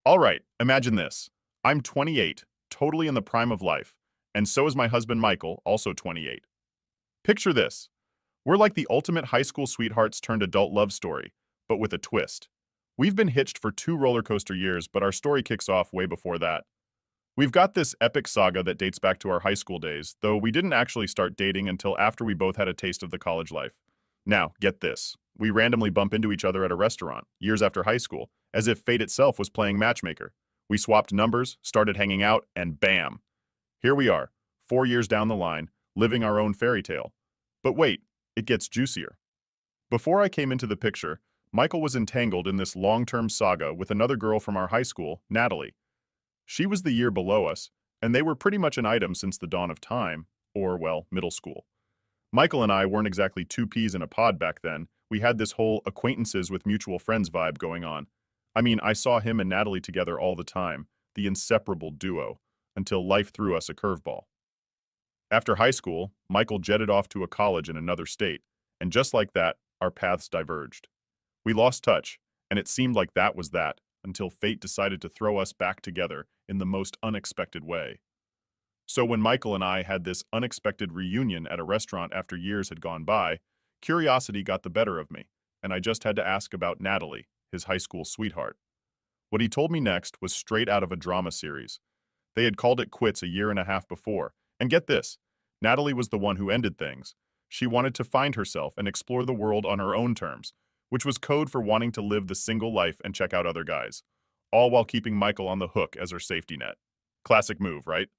All right, imagine this. I'm 28, totally in the prime of life, and so is my husband Michael, also 28. Picture this. We're like the ultimate high school sweethearts turned adult love story, but with a twist. We've been hitched for 2 roller coaster years, but our story kicks off way before that. We've got this epic saga that dates back to our high school days, though we didn't actually start dating until after we both had a taste of the college life. Now, get this. We randomly bump into each other at a restaurant, years after high school, as if fate itself was playing matchmaker. We swapped numbers, started hanging out, and bam! Here we are, 4 years down the line, living our own fairy tale. But wait, it gets juicier. Before I came into the picture, Michael was entangled in this long-term saga with another girl from our high school, Natalie. She was the year below us, and they were pretty much an item since the dawn of time, or, well, middle school. Michael and I weren't exactly two peas in a pod back then. We had this whole acquaintances with mutual friends vibe going on. I mean, I saw him and Natalie together all the time, the inseparable duo, until life threw us a curveball. After high school, Michael jetted off to a college in another state, and just like that, our paths diverged. We lost touch, and it seemed like that was that, until fate decided to throw us back together in the most unexpected way. So when Michael and I had this unexpected reunion at a restaurant after years had gone by, curiosity got the better of me, and I just had to ask about Natalie, his high school sweetheart. What he told me next was straight out of a drama series. They had called it quits a year and a half before, and get this, Natalie was the one who ended things. She wanted to find herself and explore the world on her own terms, which was code for wanting to live the single life and check out other guys, all while keeping Michael on the hook as her safety net. Classic move, right?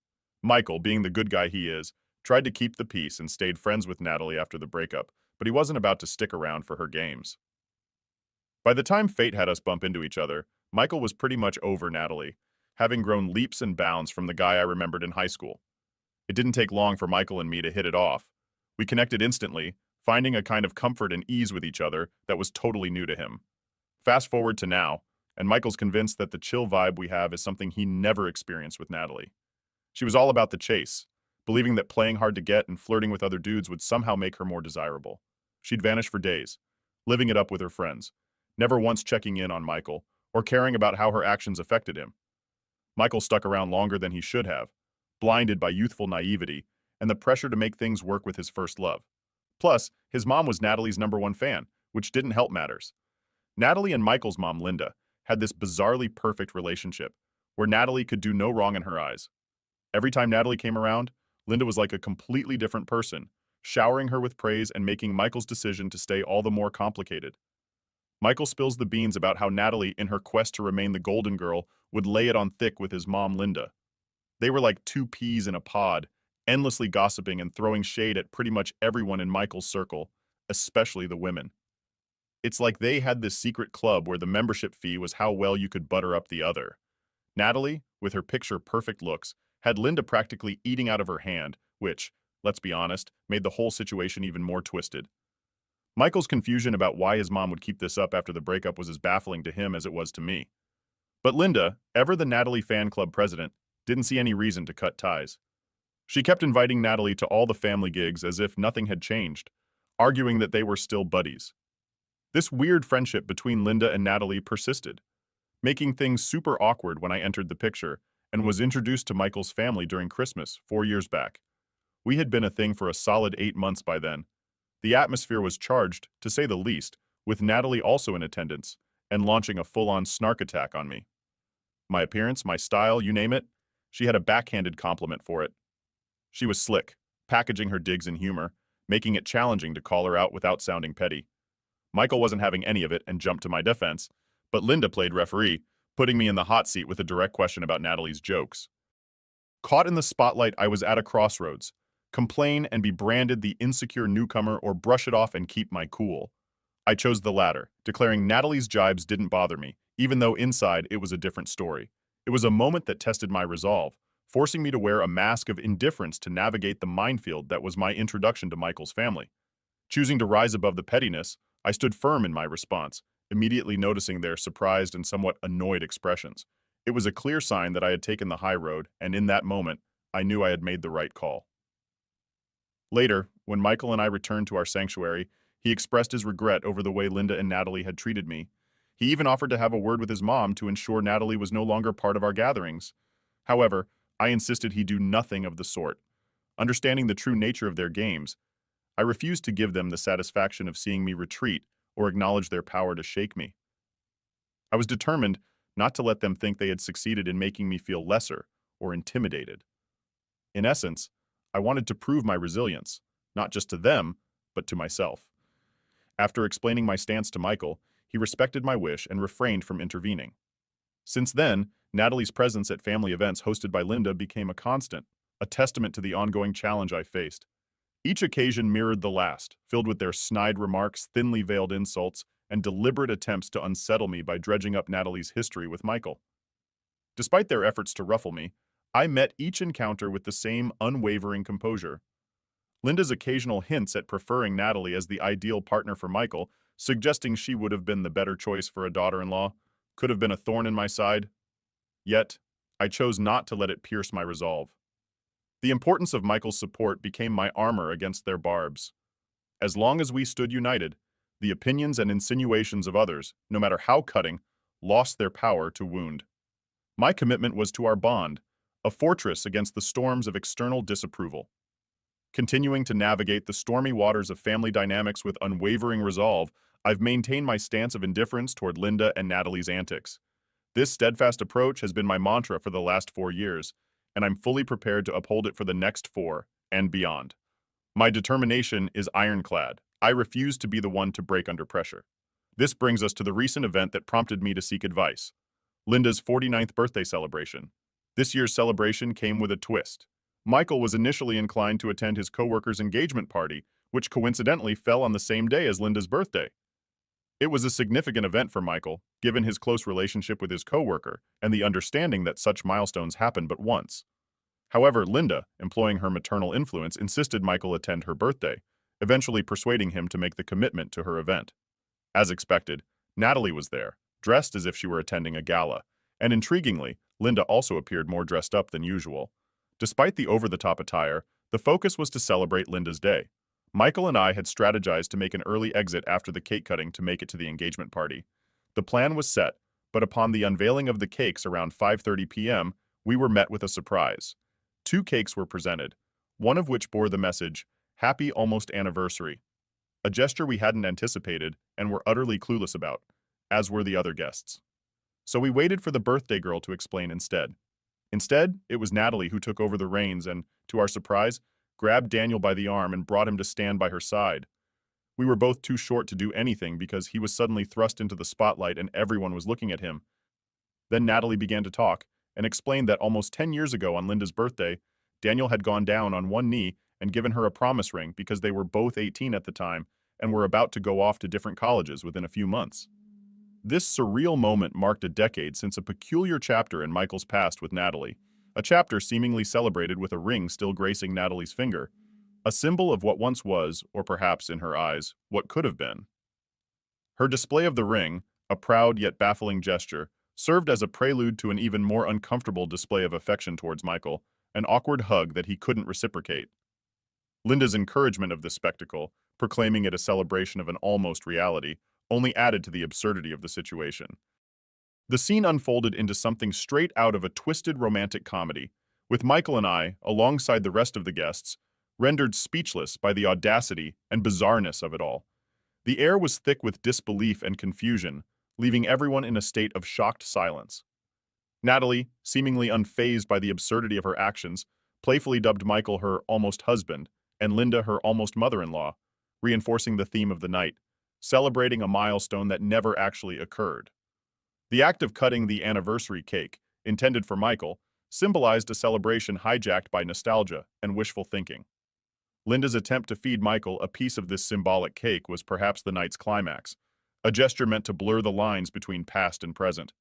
Michael, being the good guy he is, tried to keep the peace and stayed friends with Natalie after the breakup, but he wasn't about to stick around for her games. By the time fate had us bump into each other, Michael was pretty much over Natalie, having grown leaps and bounds from the guy I remembered in high school. It didn't take long for Michael and me to hit it off. We connected instantly, finding a kind of comfort and ease with each other that was totally new to him. Fast forward to now, and Michael's convinced that the chill vibe we have is something he never experienced with Natalie. She was all about the chase, believing that playing hard to get and flirting with other dudes would somehow make her more desirable. She'd vanish for days, living it up with her friends, never once checking in on Michael or caring about how her actions affected him. Michael stuck around longer than he should have, blinded by youthful naivety and the pressure to make things work with his first love. Plus, his mom was Natalie's #1 fan, which didn't help matters. Natalie and Michael's mom, Linda, had this bizarrely perfect relationship, where Natalie could do no wrong in her eyes. Every time Natalie came around, Linda was like a completely different person, showering her with praise and making Michael's decision to stay all the more complicated. Michael spills the beans about how Natalie, in her quest to remain the golden girl, would lay it on thick with his mom, Linda. They were like two peas in a pod, endlessly gossiping and throwing shade at pretty much everyone in Michael's circle, especially the women. It's like they had this secret club where the membership fee was how well you could butter up the other. Natalie, with her picture-perfect looks, had Linda practically eating out of her hand, which, let's be honest, made the whole situation even more twisted. Michael's confusion about why his mom would keep this up after the breakup was as baffling to him as it was to me. But Linda, ever the Natalie fan club president, didn't see any reason to cut ties. She kept inviting Natalie to all the family gigs as if nothing had changed, arguing that they were still buddies. This weird friendship between Linda and Natalie persisted, making things super awkward when I entered the picture and was introduced to Michael's family during Christmas 4 years back. We had been a thing for a solid 8 months by then. The atmosphere was charged, to say the least, with Natalie also in attendance and launching a full-on snark attack on me. My appearance, my style, you name it, she had a backhanded compliment for it. She was slick, packaging her digs in humor, making it challenging to call her out without sounding petty. Michael wasn't having any of it and jumped to my defense, but Linda played referee, putting me in the hot seat with a direct question about Natalie's jokes. Caught in the spotlight, I was at a crossroads. Complain and be branded the insecure newcomer or brush it off and keep my cool. I chose the latter, declaring Natalie's jibes didn't bother me, even though inside it was a different story. It was a moment that tested my resolve, forcing me to wear a mask of indifference to navigate the minefield that was my introduction to Michael's family. Choosing to rise above the pettiness, I stood firm in my response, immediately noticing their surprised and somewhat annoyed expressions. It was a clear sign that I had taken the high road, and in that moment, I knew I had made the right call. Later, when Michael and I returned to our sanctuary, he expressed his regret over the way Linda and Natalie had treated me. He even offered to have a word with his mom to ensure Natalie was no longer part of our gatherings. However, I insisted he do nothing of the sort. Understanding the true nature of their games, I refused to give them the satisfaction of seeing me retreat or acknowledge their power to shake me. I was determined not to let them think they had succeeded in making me feel lesser or intimidated. In essence, I wanted to prove my resilience, not just to them, but to myself. After explaining my stance to Michael, he respected my wish and refrained from intervening. Since then, Natalie's presence at family events hosted by Linda became a constant, a testament to the ongoing challenge I faced. Each occasion mirrored the last, filled with their snide remarks, thinly veiled insults, and deliberate attempts to unsettle me by dredging up Natalie's history with Michael. Despite their efforts to ruffle me, I met each encounter with the same unwavering composure. Linda's occasional hints at preferring Natalie as the ideal partner for Michael, suggesting she would have been the better choice for a daughter-in-law, could have been a thorn in my side. Yet, I chose not to let it pierce my resolve. The importance of Michael's support became my armor against their barbs. As long as we stood united, the opinions and insinuations of others, no matter how cutting, lost their power to wound. My commitment was to our bond, a fortress against the storms of external disapproval. Continuing to navigate the stormy waters of family dynamics with unwavering resolve, I've maintained my stance of indifference toward Linda and Natalie's antics. This steadfast approach has been my mantra for the last 4 years, and I'm fully prepared to uphold it for the next 4 and beyond. My determination is ironclad. I refuse to be the one to break under pressure. This brings us to the recent event that prompted me to seek advice: Linda's 49th birthday celebration. This year's celebration came with a twist. Michael was initially inclined to attend his coworker's engagement party, which coincidentally fell on the same day as Linda's birthday. It was a significant event for Michael, given his close relationship with his coworker and the understanding that such milestones happen but once. However, Linda, employing her maternal influence, insisted Michael attend her birthday, eventually persuading him to make the commitment to her event. As expected, Natalie was there, dressed as if she were attending a gala, and intriguingly, Linda also appeared more dressed up than usual. Despite the over-the-top attire, the focus was to celebrate Linda's day. Michael and I had strategized to make an early exit after the cake cutting to make it to the engagement party. The plan was set, but upon the unveiling of the cakes around 5:30 p.m., we were met with a surprise. 2 cakes were presented, one of which bore the message, "Happy Almost Anniversary," a gesture we hadn't anticipated and were utterly clueless about, as were the other guests. So we waited for the birthday girl to explain instead. Instead, it was Natalie who took over the reins and, to our surprise, grabbed Daniel by the arm and brought him to stand by her side. We were both too short to do anything because he was suddenly thrust into the spotlight and everyone was looking at him. Then Natalie began to talk and explained that almost 10 years ago on Linda's birthday, Daniel had gone down on one knee and given her a promise ring because they were both 18 at the time and were about to go off to different colleges within a few months. This surreal moment marked a decade since a peculiar chapter in Michael's past with Natalie, a chapter seemingly celebrated with a ring still gracing Natalie's finger, a symbol of what once was, or perhaps in her eyes, what could have been. Her display of the ring, a proud yet baffling gesture, served as a prelude to an even more uncomfortable display of affection towards Michael, an awkward hug that he couldn't reciprocate. Linda's encouragement of this spectacle, proclaiming it a celebration of an almost reality, only added to the absurdity of the situation. The scene unfolded into something straight out of a twisted romantic comedy, with Michael and I, alongside the rest of the guests, rendered speechless by the audacity and bizarreness of it all. The air was thick with disbelief and confusion, leaving everyone in a state of shocked silence. Natalie, seemingly unfazed by the absurdity of her actions, playfully dubbed Michael her almost husband, and Linda her almost mother-in-law, reinforcing the theme of the night, celebrating a milestone that never actually occurred. The act of cutting the anniversary cake, intended for Michael, symbolized a celebration hijacked by nostalgia and wishful thinking. Linda's attempt to feed Michael a piece of this symbolic cake was perhaps the night's climax, a gesture meant to blur the lines between past and present.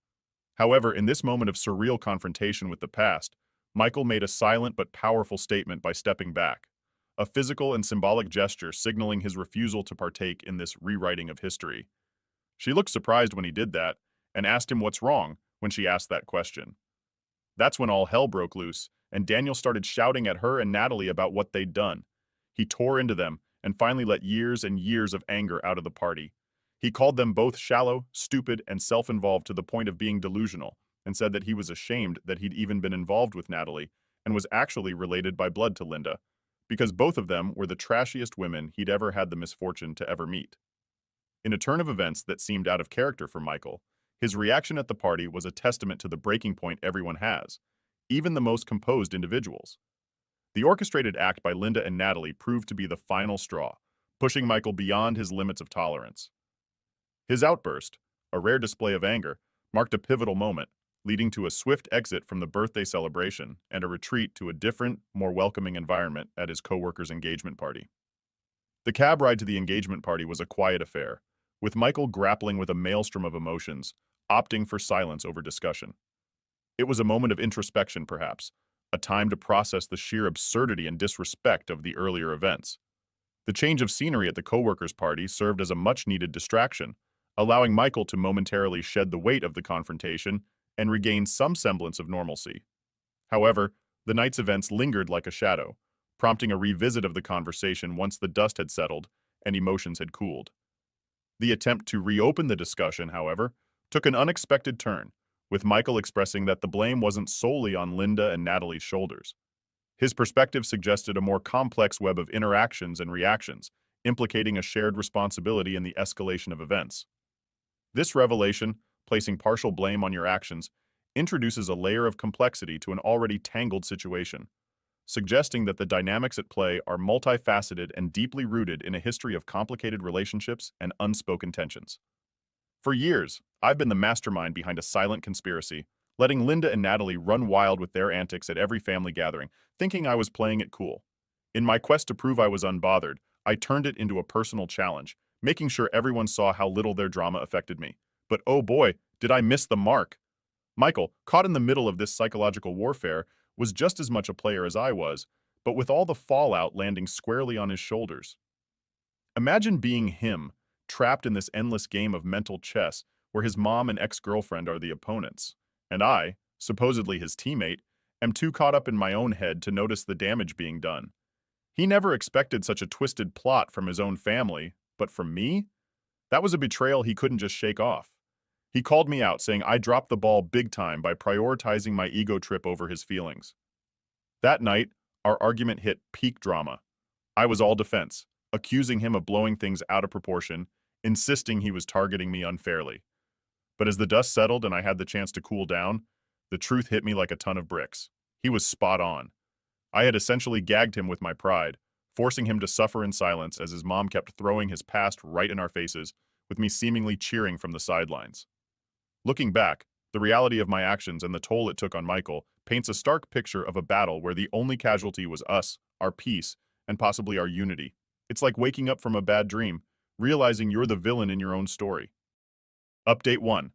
However, in this moment of surreal confrontation with the past, Michael made a silent but powerful statement by stepping back, a physical and symbolic gesture signaling his refusal to partake in this rewriting of history. She looked surprised when he did that, and asked him what's wrong when she asked that question. That's when all hell broke loose, and Daniel started shouting at her and Natalie about what they'd done. He tore into them, and finally let years and years of anger out of the party. He called them both shallow, stupid, and self-involved to the point of being delusional, and said that he was ashamed that he'd even been involved with Natalie and was actually related by blood to Linda, because both of them were the trashiest women he'd ever had the misfortune to ever meet. In a turn of events that seemed out of character for Michael, his reaction at the party was a testament to the breaking point everyone has, even the most composed individuals. The orchestrated act by Linda and Natalie proved to be the final straw, pushing Michael beyond his limits of tolerance. His outburst, a rare display of anger, marked a pivotal moment, leading to a swift exit from the birthday celebration and a retreat to a different, more welcoming environment at his co-worker's engagement party. The cab ride to the engagement party was a quiet affair, with Michael grappling with a maelstrom of emotions, opting for silence over discussion. It was a moment of introspection, perhaps, a time to process the sheer absurdity and disrespect of the earlier events. The change of scenery at the co-workers' party served as a much-needed distraction, allowing Michael to momentarily shed the weight of the confrontation and regain some semblance of normalcy. However, the night's events lingered like a shadow, prompting a revisit of the conversation once the dust had settled and emotions had cooled. The attempt to reopen the discussion, however, took an unexpected turn, with Michael expressing that the blame wasn't solely on Linda and Natalie's shoulders. His perspective suggested a more complex web of interactions and reactions, implicating a shared responsibility in the escalation of events. This revelation, placing partial blame on your actions, introduces a layer of complexity to an already tangled situation, suggesting that the dynamics at play are multifaceted and deeply rooted in a history of complicated relationships and unspoken tensions. For years, I've been the mastermind behind a silent conspiracy, letting Linda and Natalie run wild with their antics at every family gathering, thinking I was playing it cool. In my quest to prove I was unbothered, I turned it into a personal challenge, making sure everyone saw how little their drama affected me. But oh boy, did I miss the mark! Michael, caught in the middle of this psychological warfare, was just as much a player as I was, but with all the fallout landing squarely on his shoulders. Imagine being him, trapped in this endless game of mental chess where his mom and ex-girlfriend are the opponents, and I, supposedly his teammate, am too caught up in my own head to notice the damage being done. He never expected such a twisted plot from his own family, but from me? That was a betrayal he couldn't just shake off. He called me out, saying I dropped the ball big time by prioritizing my ego trip over his feelings. That night, our argument hit peak drama. I was all defense, accusing him of blowing things out of proportion, insisting he was targeting me unfairly. But as the dust settled and I had the chance to cool down, the truth hit me like a ton of bricks. He was spot on. I had essentially gagged him with my pride, forcing him to suffer in silence as his mom kept throwing his past right in our faces, with me seemingly cheering from the sidelines. Looking back, the reality of my actions and the toll it took on Michael paints a stark picture of a battle where the only casualty was us, our peace, and possibly our unity. It's like waking up from a bad dream, realizing you're the villain in your own story. Update 1.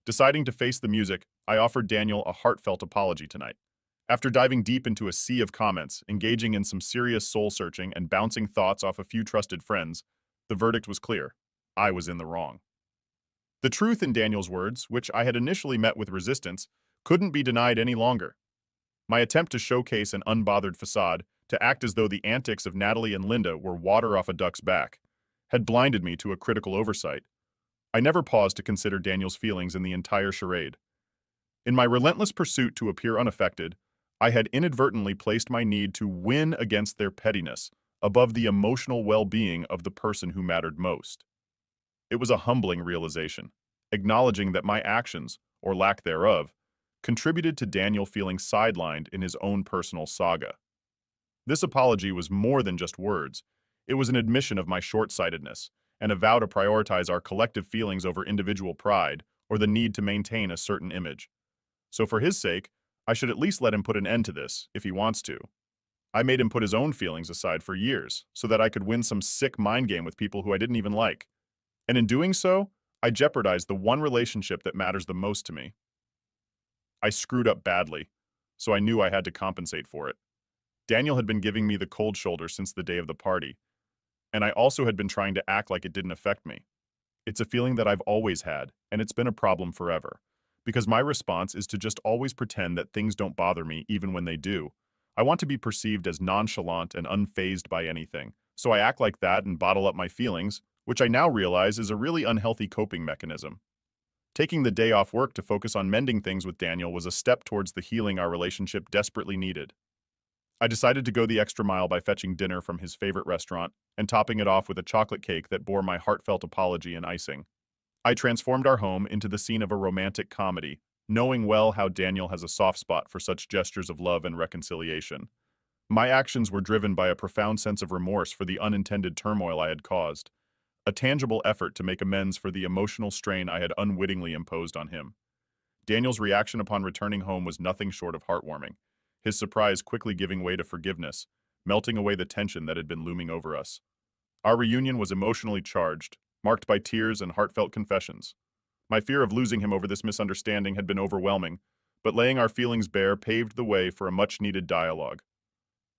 Deciding to face the music, I offered Daniel a heartfelt apology tonight. After diving deep into a sea of comments, engaging in some serious soul-searching and bouncing thoughts off a few trusted friends, the verdict was clear. I was in the wrong. The truth in Daniel's words, which I had initially met with resistance, couldn't be denied any longer. My attempt to showcase an unbothered facade, to act as though the antics of Natalie and Linda were water off a duck's back, had blinded me to a critical oversight. I never paused to consider Daniel's feelings in the entire charade. In my relentless pursuit to appear unaffected, I had inadvertently placed my need to win against their pettiness above the emotional well-being of the person who mattered most. It was a humbling realization, acknowledging that my actions, or lack thereof, contributed to Daniel feeling sidelined in his own personal saga. This apology was more than just words. It was an admission of my short-sightedness, and a vow to prioritize our collective feelings over individual pride or the need to maintain a certain image. So for his sake, I should at least let him put an end to this, if he wants to. I made him put his own feelings aside for years, so that I could win some sick mind game with people who I didn't even like. And in doing so, I jeopardized the one relationship that matters the most to me. I screwed up badly, so I knew I had to compensate for it. Daniel had been giving me the cold shoulder since the day of the party, and I also had been trying to act like it didn't affect me. It's a feeling that I've always had, and it's been a problem forever, because my response is to just always pretend that things don't bother me even when they do. I want to be perceived as nonchalant and unfazed by anything, so I act like that and bottle up my feelings, which I now realize is a really unhealthy coping mechanism. Taking the day off work to focus on mending things with Daniel was a step towards the healing our relationship desperately needed. I decided to go the extra mile by fetching dinner from his favorite restaurant and topping it off with a chocolate cake that bore my heartfelt apology and icing. I transformed our home into the scene of a romantic comedy, knowing well how Daniel has a soft spot for such gestures of love and reconciliation. My actions were driven by a profound sense of remorse for the unintended turmoil I had caused, a tangible effort to make amends for the emotional strain I had unwittingly imposed on him. Daniel's reaction upon returning home was nothing short of heartwarming, his surprise quickly giving way to forgiveness, melting away the tension that had been looming over us. Our reunion was emotionally charged, marked by tears and heartfelt confessions. My fear of losing him over this misunderstanding had been overwhelming, but laying our feelings bare paved the way for a much-needed dialogue.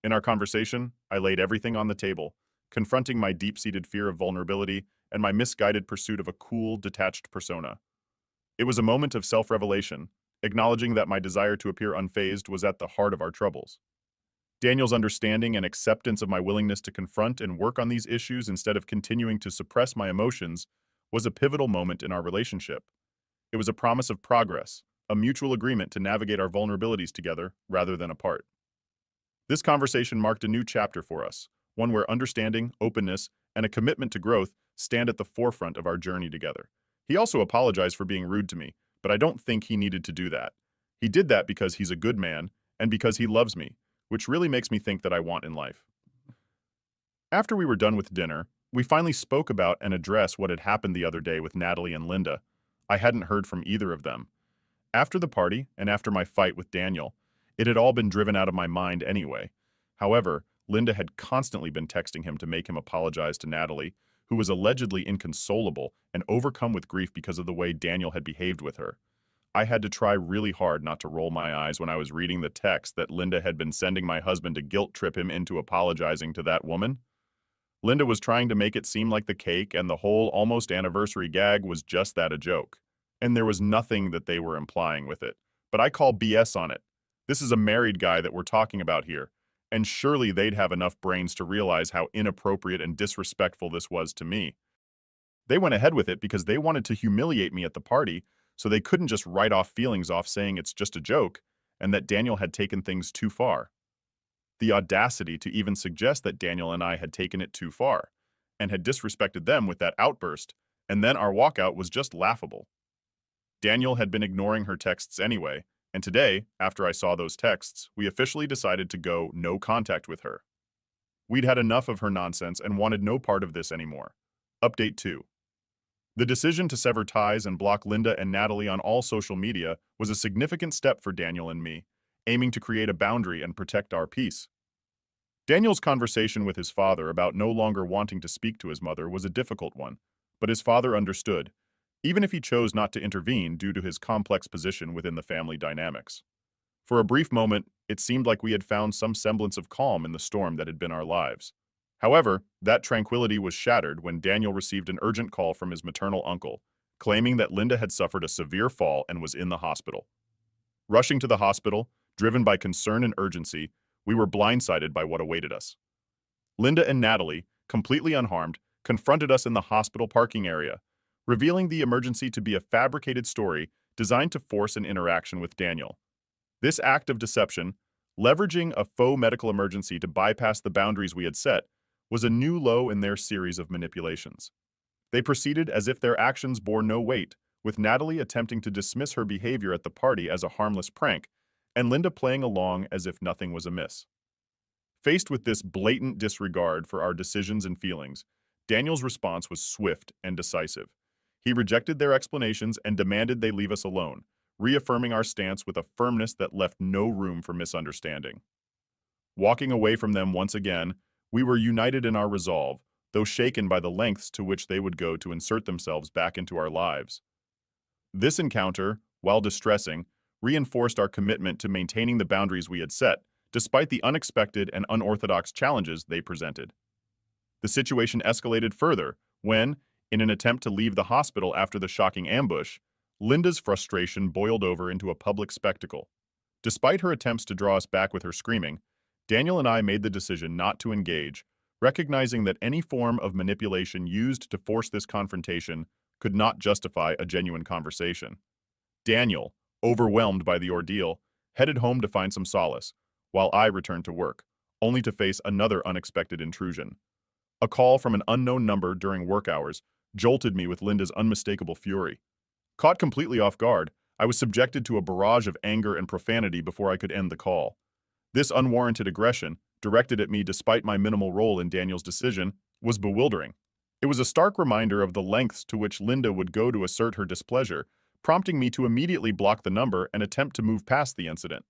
In our conversation, I laid everything on the table, confronting my deep-seated fear of vulnerability and my misguided pursuit of a cool, detached persona. It was a moment of self-revelation, acknowledging that my desire to appear unfazed was at the heart of our troubles. Daniel's understanding and acceptance of my willingness to confront and work on these issues instead of continuing to suppress my emotions was a pivotal moment in our relationship. It was a promise of progress, a mutual agreement to navigate our vulnerabilities together rather than apart. This conversation marked a new chapter for us, one where understanding, openness, and a commitment to growth stand at the forefront of our journey together. He also apologized for being rude to me, but I don't think he needed to do that. He did that because he's a good man and because he loves me, which really makes me think that I want in life. After we were done with dinner, we finally spoke about and addressed what had happened the other day with Natalie and Linda. I hadn't heard from either of them. After the party and after my fight with Daniel, it had all been driven out of my mind anyway. However, Linda had constantly been texting him to make him apologize to Natalie, who was allegedly inconsolable and overcome with grief because of the way Daniel had behaved with her. I had to try really hard not to roll my eyes when I was reading the text that Linda had been sending my husband to guilt trip him into apologizing to that woman. Linda was trying to make it seem like the cake and the whole almost anniversary gag was just that, a joke. And there was nothing that they were implying with it. But I call BS on it. This is a married guy that we're talking about here, and surely they'd have enough brains to realize how inappropriate and disrespectful this was to me. They went ahead with it because they wanted to humiliate me at the party, so they couldn't just write off feelings off saying it's just a joke, and that Daniel had taken things too far. The audacity to even suggest that Daniel and I had taken it too far, and had disrespected them with that outburst, and then our walkout was just laughable. Daniel had been ignoring her texts anyway, and today, after I saw those texts, we officially decided to go no contact with her. We'd had enough of her nonsense and wanted no part of this anymore. Update 2. The decision to sever ties and block Linda and Natalie on all social media was a significant step for Daniel and me, aiming to create a boundary and protect our peace. Daniel's conversation with his father about no longer wanting to speak to his mother was a difficult one, but his father understood, even if he chose not to intervene due to his complex position within the family dynamics. For a brief moment, it seemed like we had found some semblance of calm in the storm that had been our lives. However, that tranquility was shattered when Daniel received an urgent call from his maternal uncle, claiming that Linda had suffered a severe fall and was in the hospital. Rushing to the hospital, driven by concern and urgency, we were blindsided by what awaited us. Linda and Natalie, completely unharmed, confronted us in the hospital parking area, revealing the emergency to be a fabricated story designed to force an interaction with Daniel. This act of deception, leveraging a faux medical emergency to bypass the boundaries we had set, was a new low in their series of manipulations. They proceeded as if their actions bore no weight, with Natalie attempting to dismiss her behavior at the party as a harmless prank, and Linda playing along as if nothing was amiss. Faced with this blatant disregard for our decisions and feelings, Daniel's response was swift and decisive. He rejected their explanations and demanded they leave us alone, reaffirming our stance with a firmness that left no room for misunderstanding. Walking away from them once again, we were united in our resolve, though shaken by the lengths to which they would go to insert themselves back into our lives. This encounter, while distressing, reinforced our commitment to maintaining the boundaries we had set, despite the unexpected and unorthodox challenges they presented. The situation escalated further when, in an attempt to leave the hospital after the shocking ambush, Linda's frustration boiled over into a public spectacle. Despite her attempts to draw us back with her screaming, Daniel and I made the decision not to engage, recognizing that any form of manipulation used to force this confrontation could not justify a genuine conversation. Daniel, overwhelmed by the ordeal, headed home to find some solace, while I returned to work, only to face another unexpected intrusion. A call from an unknown number during work hours jolted me with Linda's unmistakable fury. Caught completely off guard, I was subjected to a barrage of anger and profanity before I could end the call. This unwarranted aggression, directed at me despite my minimal role in Daniel's decision, was bewildering. It was a stark reminder of the lengths to which Linda would go to assert her displeasure, prompting me to immediately block the number and attempt to move past the incident.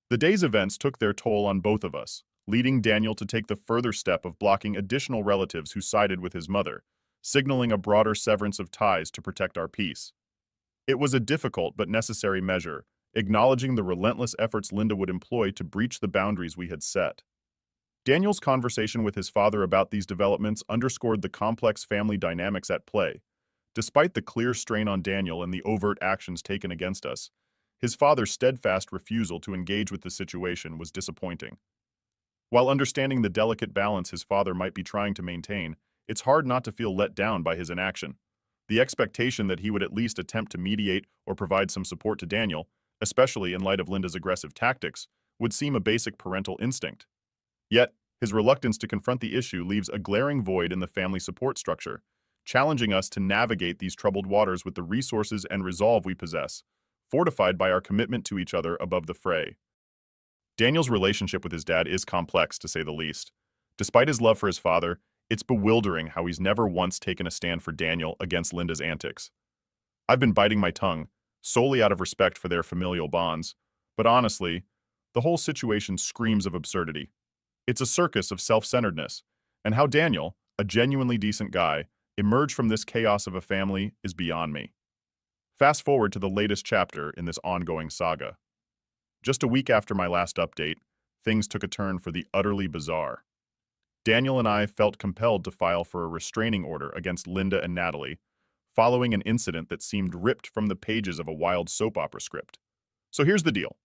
The day's events took their toll on both of us, leading Daniel to take the further step of blocking additional relatives who sided with his mother, signaling a broader severance of ties to protect our peace. It was a difficult but necessary measure, acknowledging the relentless efforts Linda would employ to breach the boundaries we had set. Daniel's conversation with his father about these developments underscored the complex family dynamics at play. Despite the clear strain on Daniel and the overt actions taken against us, his father's steadfast refusal to engage with the situation was disappointing. While understanding the delicate balance his father might be trying to maintain, it's hard not to feel let down by his inaction. The expectation that he would at least attempt to mediate or provide some support to Daniel, especially in light of Linda's aggressive tactics, would seem a basic parental instinct. Yet, his reluctance to confront the issue leaves a glaring void in the family support structure, challenging us to navigate these troubled waters with the resources and resolve we possess, fortified by our commitment to each other above the fray. Daniel's relationship with his dad is complex, to say the least. Despite his love for his father, it's bewildering how he's never once taken a stand for Daniel against Linda's antics. I've been biting my tongue, solely out of respect for their familial bonds, but honestly, the whole situation screams of absurdity. It's a circus of self-centeredness, and how Daniel, a genuinely decent guy, emerged from this chaos of a family is beyond me. Fast forward to the latest chapter in this ongoing saga. Just a week after my last update, things took a turn for the utterly bizarre. Daniel and I felt compelled to file for a restraining order against Linda and Natalie, following an incident that seemed ripped from the pages of a wild soap opera script. So here's the deal.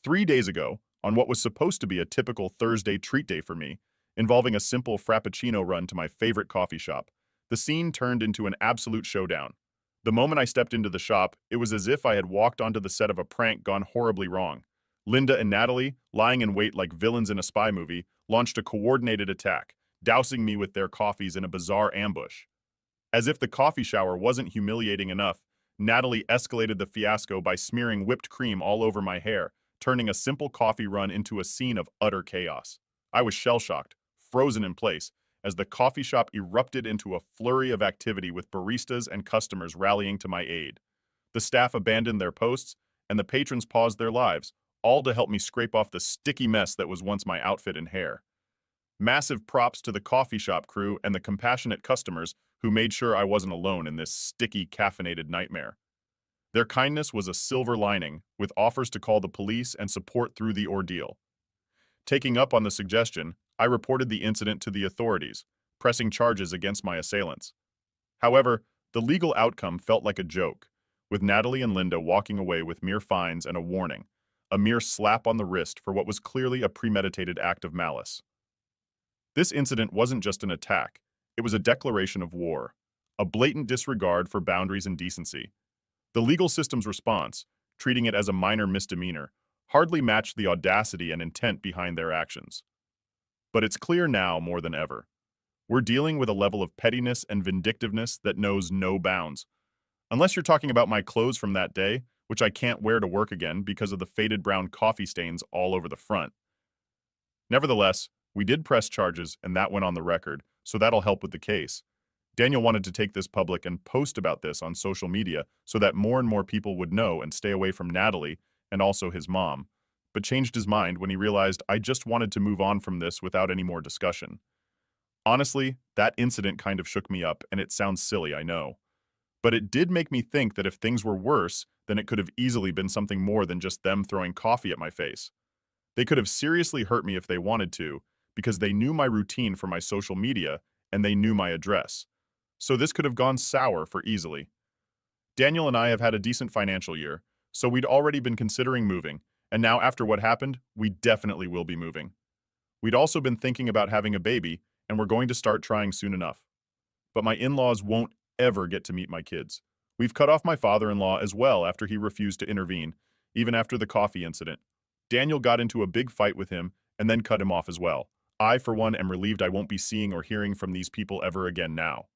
3 days ago, on what was supposed to be a typical Thursday treat day for me, involving a simple Frappuccino run to my favorite coffee shop, the scene turned into an absolute showdown. The moment I stepped into the shop, it was as if I had walked onto the set of a prank gone horribly wrong. Linda and Natalie, lying in wait like villains in a spy movie, launched a coordinated attack, dousing me with their coffees in a bizarre ambush. As if the coffee shower wasn't humiliating enough, Natalie escalated the fiasco by smearing whipped cream all over my hair, turning a simple coffee run into a scene of utter chaos. I was shell-shocked, frozen in place, as the coffee shop erupted into a flurry of activity with baristas and customers rallying to my aid. The staff abandoned their posts, and the patrons paused their lives, all to help me scrape off the sticky mess that was once my outfit and hair. Massive props to the coffee shop crew and the compassionate customers who made sure I wasn't alone in this sticky, caffeinated nightmare. Their kindness was a silver lining, with offers to call the police and support through the ordeal. Taking up on the suggestion, I reported the incident to the authorities, pressing charges against my assailants. However, the legal outcome felt like a joke, with Natalie and Linda walking away with mere fines and a warning, a mere slap on the wrist for what was clearly a premeditated act of malice. This incident wasn't just an attack, it was a declaration of war, a blatant disregard for boundaries and decency. The legal system's response, treating it as a minor misdemeanor, hardly matched the audacity and intent behind their actions. But it's clear now more than ever. We're dealing with a level of pettiness and vindictiveness that knows no bounds. Unless you're talking about my clothes from that day, which I can't wear to work again because of the faded brown coffee stains all over the front. Nevertheless, we did press charges and that went on the record, so that'll help with the case. Daniel wanted to take this public and post about this on social media so that more and more people would know and stay away from Natalie and also his mom, but changed his mind when he realized I just wanted to move on from this without any more discussion. Honestly, that incident kind of shook me up, and it sounds silly, I know. But it did make me think that if things were worse, then it could have easily been something more than just them throwing coffee at my face. They could have seriously hurt me if they wanted to, because they knew my routine for my social media, and they knew my address. So this could have gone sour for easily. Daniel and I have had a decent financial year, so we'd already been considering moving, and now after what happened, we definitely will be moving. We'd also been thinking about having a baby, and we're going to start trying soon enough. But my in-laws won't ever get to meet my kids. We've cut off my father-in-law as well after he refused to intervene, even after the coffee incident. Daniel got into a big fight with him and then cut him off as well. I, for one, am relieved I won't be seeing or hearing from these people ever again now.